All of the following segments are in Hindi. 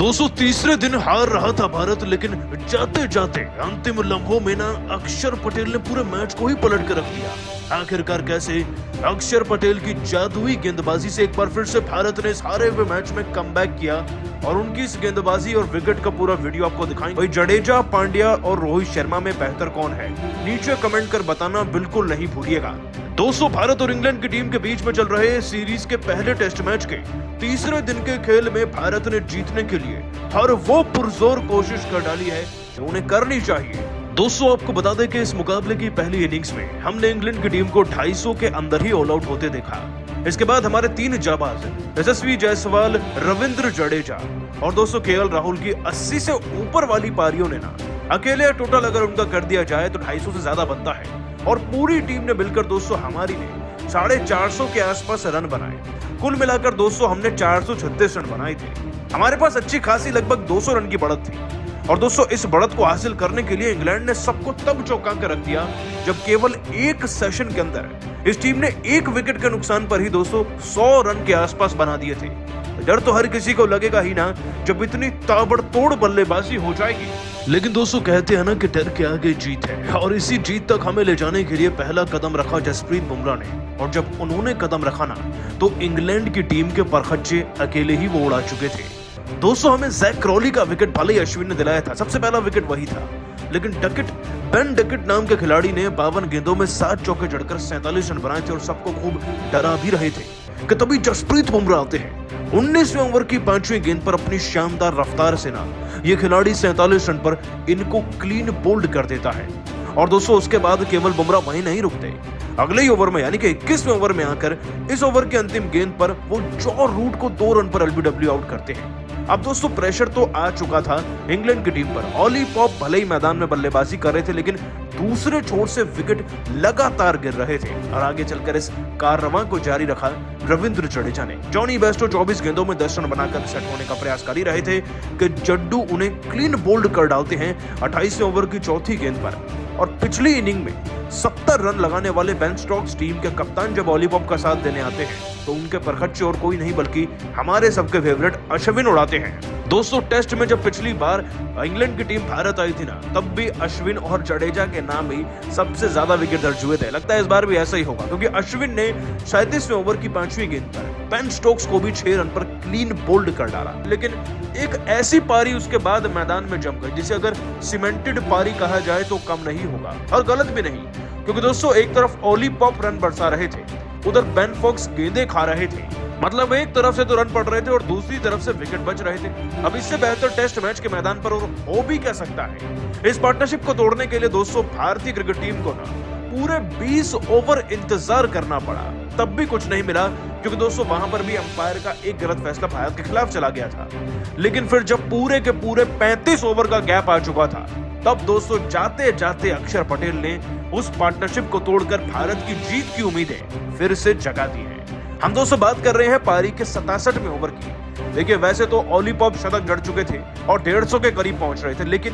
दोस्तों तीसरे दिन हार रहा था भारत, लेकिन जाते जाते अंतिम लम्हों में ना अक्षर पटेल ने पूरे मैच को ही पलट कर रख दिया। आखिरकार कैसे? अक्षर पटेल की जादुई गेंदबाजी से एक बार फिर से भारत ने इस हारे हुए मैच में कमबैक किया और उनकी इस गेंदबाजी और विकेट का पूरा वीडियो आपको दिखाएंगे। भाई जडेजा, पांड्या और रोहित शर्मा में बेहतर कौन है? नीचे कमेंट कर बताना बिल्कुल नहीं भूलिएगा। दोस्तों भारत और इंग्लैंड की टीम के बीच में चल रहे सीरीज के पहले टेस्ट मैच के तीसरे दिन के खेल में भारत ने जीतने के लिए हर वो पुरजोर कोशिश कर डाली है जो उन्हें करनी चाहिए। दोस्तों आपको बता दें कि इस मुकाबले की पहली इनिंग्स में हमने इंग्लैंड की टीम को 250 के अंदर ही ऑल आउट होते देखा। इसके बाद हमारे तीन जाबाज यशस्वी जायसवाल, रविंद्र जडेजा और दोस्तों केएल राहुल की 80 से ऊपर वाली पारियों ने ना अकेले टोटल अगर उनका कर दिया जाए तो 250 से ज्यादा बनता है। और पूरी टीम ने मिलकर दोस्तों हमारी ने 450 के आसपास रन बनाए। कुल मिलाकर दोस्तों हमने 436 रन बनाए थे। हमारे पास अच्छी खासी लगभग 200 रन की बढ़त थी। और दोस्तों इस बढ़त को हासिल करने के लिए इंग्लैंड ने सबको तब चौंका कर रख दिया जब केवल एक सेशन के अंदर इस टीम ने एक विकेट के नुकसान पर ही दोस्तों 100 रन के आसपास बना दिए थे। डर तो हर किसी को लगेगा ही ना जब इतनी ताबड़तोड़ बल्लेबाजी हो जाएगी। लेकिन दोस्तों कहते हैं ना कि डर के आगे जीत है, और इसी जीत तक हमें ले जाने के लिए पहला कदम रखा जसप्रीत बुमराह ने। और जब उन्होंने कदम रखा ना तो इंग्लैंड की टीम के परखच्चे अकेले ही वो उड़ा चुके थे। दोस्तों हमें जैक क्रॉली का विकेट भले ही अश्विन ने दिलाया था, सबसे पहला विकेट वही था, लेकिन बेन डकेट नाम के खिलाड़ी ने 52 गेंदों में 7 चौके जड़कर 47 रन बनाए थे और सबको खूब डरा भी रहे थे कि तभी जसप्रीत बुमराह आते हैं। 19वें ओवर की 5वीं गेंद पर अपनी शानदार रफ्तार से ना ये खिलाड़ी 47 रन पर इनको क्लीन बोल्ड कर देता है। और दोस्तों उसके बाद केवल बुमराह वहीं नहीं रुकते, अगले ही ओवर में यानी कि 21वें ओवर में आकर इस ओवर के अंतिम गेंद पर वो जॉ रूट को 2 रन पर एलबीडब्ल्यू आउट करते हैं। अब दोस्तों प्रेशर तो आ चुका था इंग्लैंड की टीम पर। ऑली पॉप भले ही मैदान में बल्लेबाजी कर रहे थे, लेकिन दूसरे छोर से विकेट लगातार गिर रहे थे। और आगे चलकर इस काररवां को जारी रखा रविंद्र जडेजा ने। जॉनी बेस्टो 24 गेंदों में 10 रन बनाकर सेट होने का प्रयास कर ही रहे थे कि जड्डू उन्हें क्लीन बोल्ड कर डालते हैं 28वें ओवर की चौथी गेंद पर। और पिछली इनिंग में 70 रन लगाने वाले बेन स्टोक्स टीम के कप्तान जब ऑली पॉप का साथ देने आते हैं तो उनके परखच्चे और कोई नहीं बल्कि हमारे सबके फेवरेट अश्विन उड़ाते हैं। दोस्तों टेस्ट में जब पिछली बार इंग्लैंड की टीम भारत आई थी ना तब भी अश्विन और जडेजा के नाम ही सबसे ज्यादा विकेट दर्ज हुए थे। लगता है इस बार भी ऐसा ही होगा, क्योंकि अश्विन ने 37वें ओवर की 5वीं गेंद पर बेन स्टोक्स को भी 6 रन पर क्लीन बोल्ड कर डाला। लेकिन एक ऐसी पारी उसके बाद मैदान में जम गई जिसे अगर सीमेंटेड पारी कहा जाए तो कम नहीं होगा और गलत भी नहीं, क्योंकि दोस्तों एक तरफ ओली पॉप रन बरसा रहे थे, उधर बेन फॉक्स गेंदें खा रहे थे। मतलब एक तरफ से तो रन पड़ रहे थे और दूसरी तरफ से विकेट बच रहे थे। अब इससे बेहतर टेस्ट मैच के मैदान पर और हो भी क्या सकता है। इस पार्टनरशिप को तोड़ने के लिए दोस्तों भारतीय क्रिकेट टीम को ना पूरे 20 ओवर इंतजार करना पड़ा, तब भी कुछ नहीं मिला, क्योंकि दोस्तों वहां पर भी अंपायर का एक गलत फैसला भारत के खिलाफ चला गया था। लेकिन फिर जब पूरे के पूरे 35 ओवर का गैप आ चुका था तब दोस्तों जाते जाते अक्षर पटेल ने उस पार्टनरशिप को तोड़कर भारत की जीत की उम्मीदें फिर से जगा दी है। हम दोस्तों बात कर रहे हैं पारी के 67वें ओवर की। देखिए वैसे तो ऑली पॉप शतक जड़ चुके थे और 150 के करीब पहुंच रहे थे, लेकिन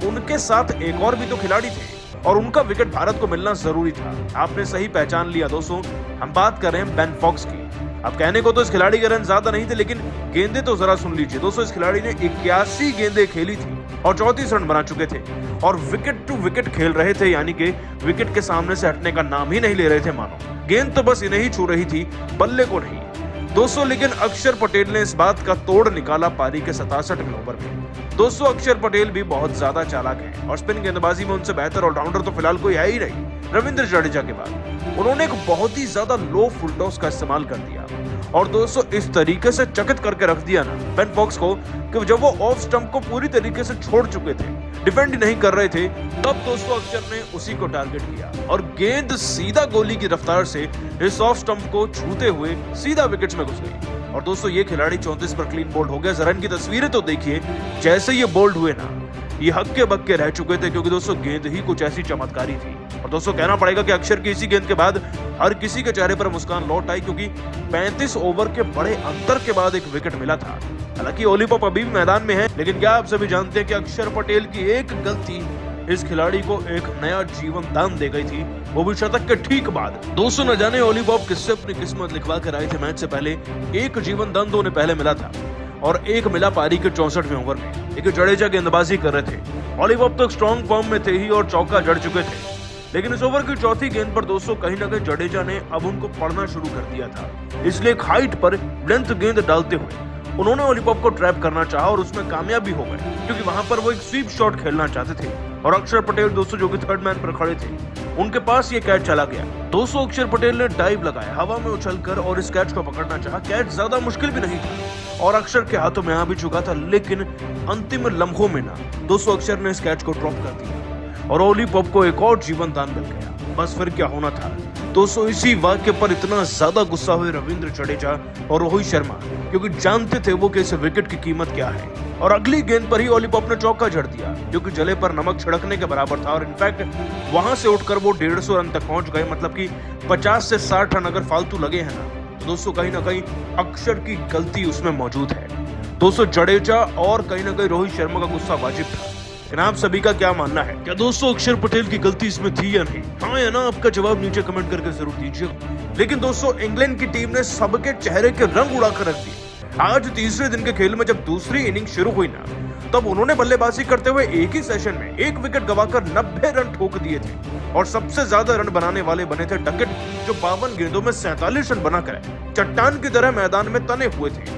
उनके साथ एक और भी तो खिलाड़ी थे और उनका विकेट भारत को मिलना जरूरी था। आपने सही पहचान लिया दोस्तों, हम बात कर रहे हैं बेन फॉक्स की। अब कहने को तो इस खिलाड़ी के रन ज्यादा नहीं थे, लेकिन गेंदें तो जरा सुन लीजिए दोस्तों। इस खिलाड़ी ने 81 गेंदें खेली थी और 34 रन बना चुके थे और विकेट टू विकेट खेल रहे थे, यानी कि विकेट के सामने से हटने का नाम ही नहीं ले रहे थे मानो। गेंद तो बस इन्हें ही छू रही थी, बल्ले को नहीं दोस्तों। लेकिन अक्षर पटेल ने इस बात का तोड़ निकाला पारी के 67वें ओवर में। दोस्तों अक्षर पटेल भी बहुत ज्यादा चालाक हैं और स्पिन गेंदबाजी में उनसे बेहतर ऑलराउंडर तो फिलहाल कोई है ही नहीं रविंद्र जडेजा के बाद। उन्होंने एक बहुत ही ज्यादा लो फुल टॉस का इस्तेमाल कर दिया और दोस्तों इस तरीके से चकित करके रख दिया ना बेन फॉक्स को कि जब वो ऑफ स्टंप को पूरी तरीके से छोड़ चुके थे, डिफेंड नहीं कर रहे थे, तब दोस्तों अक्षर ने उसी को टारगेट किया और गेंद सीधा गोली की रफ्तार से इस ऑफ स्टंप को छूते हुए सीधा विकेट्स में घुस गई। और दोस्तों ये खिलाड़ी 34 पर क्लीन बोल्ड हो गया। जरा इनकी तस्वीरें तो देखिए, जैसे ये बोल्ड हुए ना ये हक्के बक्के रह चुके थे, क्योंकि दोस्तों गेंद ही कुछ ऐसी चमत्कारी थी। और दोस्तों कहना पड़ेगा कि अक्षर की इसी गेंद के बाद हर किसी के चेहरे पर मुस्कान लौट आई, क्योंकि 35 ओवर के बड़े अंतर के बाद एक विकेट मिला था। हालांकि ओली पॉप अभी भी मैदान में है, लेकिन क्या आप सभी जानते हैं कि अक्षर पटेल की एक गलती इस खिलाड़ी को एक नया जीवन दान दे गई थी, वो भी शतक के ठीक बाद। दोस्तों न जाने ओली पॉप किससे अपनी किस्मत लिखवा कर आए थे मैच से पहले। एक जीवन दान तो उन्हें पहले मिला था और एक मिला पारी के 64वें ओवर में। लेकिन जडेजा गेंदबाजी कर रहे थे। ऑली पॉप तो स्ट्रॉन्ग फॉर्म में थे ही और चौका जड़ चुके थे। लेकिन इस ओवर की चौथी गेंद पर दोस्तों कहीं ना कहीं जडेजा ने अब उनको पढ़ना शुरू कर दिया था। इसलिए एक हाइट पर लेंथ गेंद डालते हुए उन्होंने ऑली पॉप को ट्रैप करना चाहा और उसमें कामयाब भी हो गए, क्योंकि वहां पर वो एक स्वीप शॉट खेलना चाहते थे और अक्षर पटेल दोस्तों जो कि थर्ड मैन पर खड़े थे, उनके पास ये कैच चला गया। दोस्तों अक्षर पटेल ने डाइव लगाया हवा में उछलकर और इस कैच को पकड़ना चाहा। कैच ज्यादा मुश्किल भी नहीं था और अक्षर के हाथों में आ भी चुका था, लेकिन अंतिम लम्हों में ना दोस्तों अक्षर ने इस कैच को ड्रॉप कर दिया और ओली पॉप को एक और जीवन दान मिल गया। बस फिर क्या होना था दोस्तों, इसी वाक्य पर इतना ज्यादा गुस्सा हुए रविंद्र जडेजा और रोहित शर्मा, क्योंकि जानते थे वो कि इस विकेट की कीमत क्या है। और अगली गेंद पर ही ओली पॉप ने चौका जड़ दिया, जो कि जले पर नमक छिड़कने के बराबर था। और इनफैक्ट वहां से उठकर वो 150 रन तक पहुंच गए। मतलब कि 50 से 60 रन अगर फालतू लगे हैं ना, तो दोस्तों कहीं ना कहीं अक्षर की गलती उसमें मौजूद है। दोस्तों जडेजा और कहीं ना कहीं रोहित शर्मा का गुस्सा वाजिब था। लेकिन आप सभी का क्या मानना है? क्या दोस्तों अक्षर पटेल की गलती इसमें थी या नहीं? हाँ या ना, आपका जवाब नीचे कमेंट करके जरूर दीजिएगा। लेकिन दोस्तों इंग्लैंड की टीम ने सबके चेहरे के रंग उड़ाकर रख दिए। आज तीसरे दिन के खेल में जब दूसरी इनिंग शुरू हुई ना, तब उन्होंने बल्लेबाजी करते हुए एक ही सेशन में एक विकेट गवाकर 90 रन ठोक दिए थे और सबसे ज्यादा रन बनाने वाले बने थे डकेट, जो 52 गेंदों में 47 रन बनाकर चट्टान की तरह मैदान में तने हुए थे।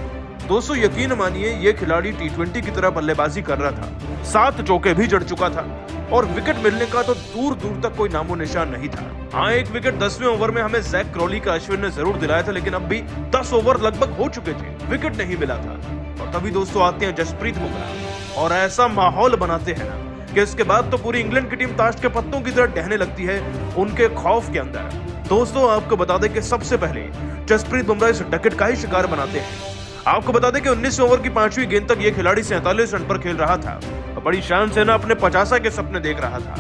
दोस्तों यकीन मानिए ये खिलाड़ी T20 की तरह बल्लेबाजी कर रहा था। 7 चौके भी जड़ चुका था और विकेट मिलने का तो दूर दूर तक कोई नामो निशान नहीं था। हाँ, एक विकेट 10वें ओवर में हमें जैक क्रॉली का अश्विन ने जरूर दिलाया था, लेकिन अब भी 10 ओवर लगभग हो चुके थे, विकेट नहीं मिला था। और तभी दोस्तों आते हैं जसप्रीत बुमराह और ऐसा माहौल बनाते हैं ना कि इसके बाद तो पूरी इंग्लैंड की टीम ताश के पत्तों की तरह टहने लगती है उनके खौफ के अंदर। दोस्तों आपको बता दें कि सबसे पहले जसप्रीत बुमराह इस डकेट का ही शिकार बनाते हैं। आपको बता दें कि 19 ओवर की 5वीं गेंद तक ये खिलाड़ी 47 रन पर खेल रहा था और बड़ी शान से ना अपने 50 के सपने देख रहा था।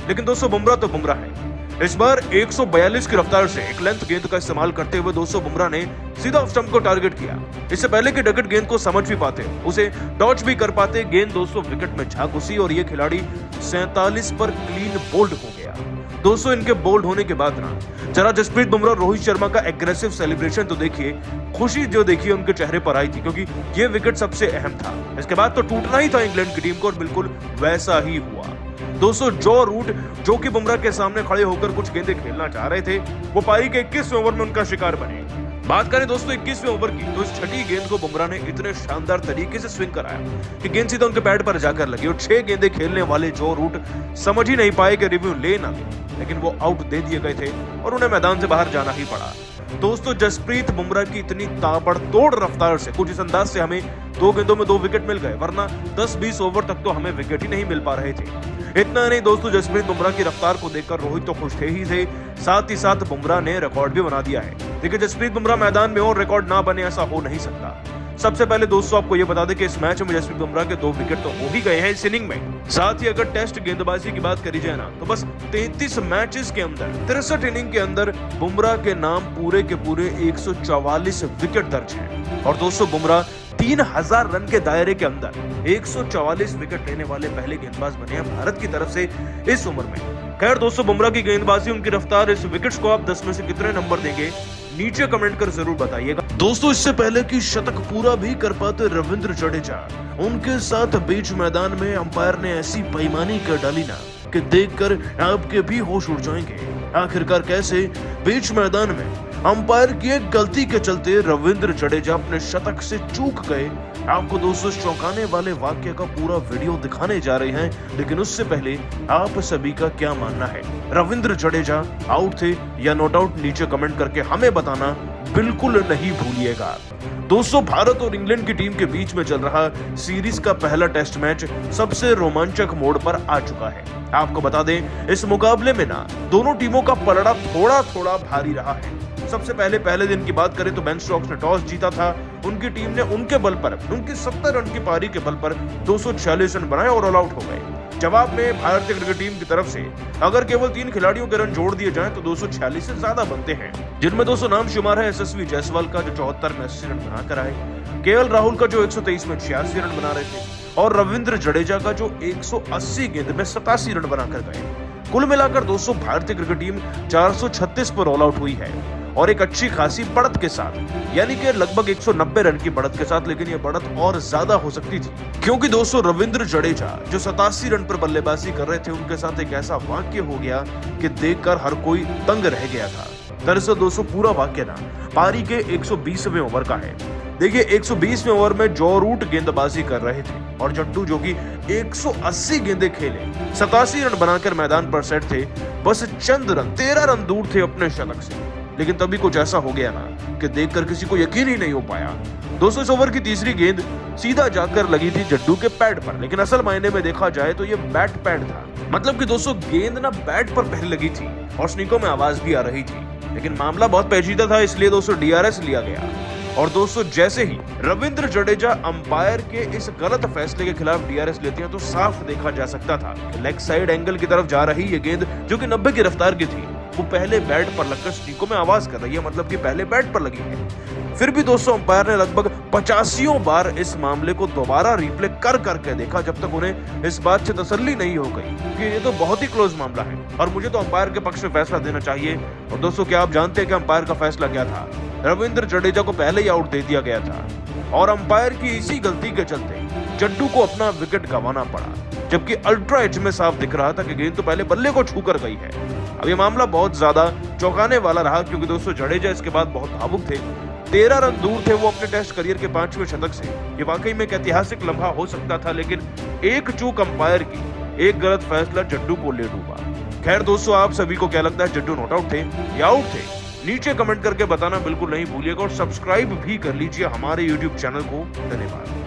लेकिन दोस्तों बुमराह तो बुमराह है। इस बार 142 की रफ्तार से एक लेंथ गेंद का इस्तेमाल करते हुए दोस्तों बुमराह ने सीधा स्टंप को टारगेट किया। इससे पहले कि डकेट गेंद को समझ भी पाते, उसे डॉच भी कर पाते, गेंद दोस्तों विकेट में जा घुसी और ये खिलाड़ी 47 पर क्लीन बोल्ड हो गया। दोस्तों इनके बोल्ड होने के बाद ना जरा जसप्रीत बुमराह रोहित शर्मा का एग्रेसिव सेलिब्रेशन तो देखिए, खुशी जो देखिए उनके चेहरे पर आई थी, क्योंकि ये विकेट सबसे अहम था। इसके बाद तो टूटना ही था इंग्लैंड की टीम को और बिल्कुल वैसा ही हुआ। दोस्तों जो रूट जो कि बुमराह के सामने खड़े होकर कुछ गेंदें खेलना चाह रहे थे, वो पारी के 21वें ओवर में उनका शिकार बने। बात करें दोस्तों 21वें ओवर की, तो इस छठी गेंद को बुमराह ने इतने शानदार तरीके से स्विंग कराया कि गेंद सीधा उनके पैड पर जाकर लगी और 6 गेंदें खेलने वाले जो रूट समझ ही नहीं पाए कि रिव्यू ले ना ले, लेकिन वो आउट दे दिए गए थे और उन्हें मैदान से बाहर जाना ही पड़ा। दोस्तों जसप्रीत बुमराह की इतनी ताबड़तोड़ रफ्तार से कुछ इस अंदाज से हमें 2 गेंदों में 2 विकेट मिल गए, वरना 10-20 ओवर तक तो हमें विकेट ही नहीं मिल पा रहे थे। इतना नहीं दोस्तों, जसप्रीत बुमराह की रफ्तार को देखकर रोहित तो खुश थे ही थे, साथ ही साथ बुमराह ने रिकॉर्ड भी बना दिया है। देखिए जसप्रीत बुमराह मैदान में और रिकॉर्ड ना बने ऐसा हो नहीं सकता। सबसे पहले दोस्तों आपको ये बता दें कि इस मैच में जसप्रीत बुमराह के 2 विकेट तो हो ही गए हैं इस इनिंग में। साथ ही अगर टेस्ट गेंदबाजी की बात करी जाए ना, तो बस 33 मैचेस के अंदर 63 इनिंग के अंदर बुमराह के नाम पूरे के पूरे 144 विकेट दर्ज हैं। और दोस्तों बुमराह 3000 रन के दायरे के अंदर 144 विकेट लेने वाले पहले गेंदबाज बने हैं भारत की तरफ से इस उम्र में। खैर दोस्तों बुमराह की गेंदबाजी, उनकी रफ्तार, इस विकेट्स को आप 10 में से कितने नंबर देंगे नीचे कमेंट कर जरूर बताइएगा। दोस्तों इससे पहले कि शतक पूरा भी कर पाते रविंद्र जडेजा, उनके साथ बीच मैदान में अंपायर ने ऐसी बेईमानी कर डाली ना कि देखकर आपके भी होश उड़ जाएंगे। आखिरकार कैसे बीच मैदान में अंपायर की एक गलती के चलते रविंद्र जडेजा अपने शतक से चूक गए। आपको दोस्तों चौंकाने वाले वाक्य का पूरा वीडियो दिखाने जा रहे हैं, लेकिन उससे पहले आप सभी का क्या मानना है? रविंद्र जडेजा आउट थे या नॉट आउट? नीचे कमेंट करके हमें बताना बिल्कुल नहीं भूलिएगा। दोस्तों भारत और इंग्लैंड की टीम के बीच में चल रहा सीरीज का पहला टेस्ट मैच सबसे रोमांचक मोड़ पर आ चुका है। आपको बता दें इस मुकाबले में ना दोनों टीमों का पलड़ा थोड़ा थोड़ा भारी रहा है। सबसे पहले दिन की बात करें तो बेन स्टोक्स ने टॉस जीता था। उनकी टीम ने उनके बल पर, उनकी 70 रन की पारी के बल पर 246 रन बनाए और ऑल आउट हो गए। जवाब में भारतीय क्रिकेट टीम की तरफ से अगर केवल 3 खिलाड़ियों के रन जोड़ दिए जाएं तो 246 से ज्यादा बनते हैं, जिनमें दोस्तों नाम शुमार है यशस्वी जायसवाल का जो 74 में 80 रन बनाकर आए, केएल राहुल का जो 123 में 86 रन बना रहे थे और रविंद्र जडेजा का जो 180 गेंद में 87 रन बनाकर गए। कुल मिलाकर दोस्तों भारतीय क्रिकेट टीम 436 पर ऑल आउट हुई है और एक अच्छी खासी बढ़त के साथ, यानी कि लगभग 190 रन की बढ़त के साथ। लेकिन ये बढ़त और ज्यादा हो सकती थी, क्योंकि दोस्तों रविंद्र जडेजा जो 87 रन पर बल्लेबाजी कर रहे थे, उनके साथ एक ऐसा वाक्य हो गया कि देखकर हर कोई दंग रह गया था। दरअसल दोस्तों पूरा वाक्य ना पारी के 120वें ओवर का है। देखिए 120वें ओवर में जॉ रूट गेंदबाजी कर रहे थे और जड्डू जो कि 180 गेंदें खेले 87 रन बनाकर मैदान पर सेट थे, बस चंद रन 13 रन दूर थे अपने शतक से। लेकिन तभी कुछ ऐसा हो गया ना कि देखकर किसी को यकीन ही नहीं हो पाया। दोस्तों इस ओवर की तीसरी गेंद सीधा जाकर लगी थी जड्डू के पैड पर, लेकिन असल मायने में देखा जाए तो ये बैट पैड था। मतलब कि दोस्तों गेंद ना बैट पर पहले लगी थी और स्नीकों में आवाज भी आ रही थी। लेकिन मामला बहुत पेचीदा था, इसलिए दोस्तों डीआरएस लिया गया। और दोस्तों जैसे ही रविंद्र जडेजा अंपायर के इस गलत फैसले के खिलाफ डीआरएस लेते हैं तो साफ देखा जा सकता था लेग साइड एंगल की तरफ जा रही ये गेंद, जो कि 90 की रफ्तार की थी, वो पहले बैट पर लगकर स्टीकों में आवाज कर रही है, मतलब कि पहले बैट पर लगी है। फिर भी दोस्तों अंपायर ने लगभग 85 बार इस मामले को दोबारा रिप्ले कर करके देखा, जब तक उन्हें इस बात से तसल्ली नहीं हो गई कि ये तो बहुत ही क्लोज मामला है और मुझे तो अंपायर के पक्ष में फैसला देना चाहिए। और दोस्तों क्या आप जानते हैं कि अंपायर का फैसला क्या था? रविंद्र जडेजा को पहले ही आउट दे दिया गया था और अंपायर की इसी गलती के चलते जड्डू को अपना विकेट गंवाना पड़ा, जबकि अल्ट्रा एज में साफ दिख रहा था कि गेंद तो पहले बल्ले को छूकर गई है। अब ये मामला बहुत ज्यादा चौंकाने वाला रहा, क्योंकि दोस्तों जडेजा इसके बाद बहुत भावुक थे। 13 रन दूर थे वो अपने टेस्ट करियर के 5वें शतक से। ये वाकई में एक ऐतिहासिक लम्हा हो सकता था, लेकिन एक चूक अंपायर की, एक गलत फैसला जड्डू को ले डूबा। खैर दोस्तों आप सभी को क्या लगता है, जड्डू नॉट आउट थे या आउट थे? नीचे कमेंट करके बताना बिल्कुल नहीं भूलिएगा और सब्सक्राइब भी कर लीजिए हमारे YouTube चैनल को। धन्यवाद।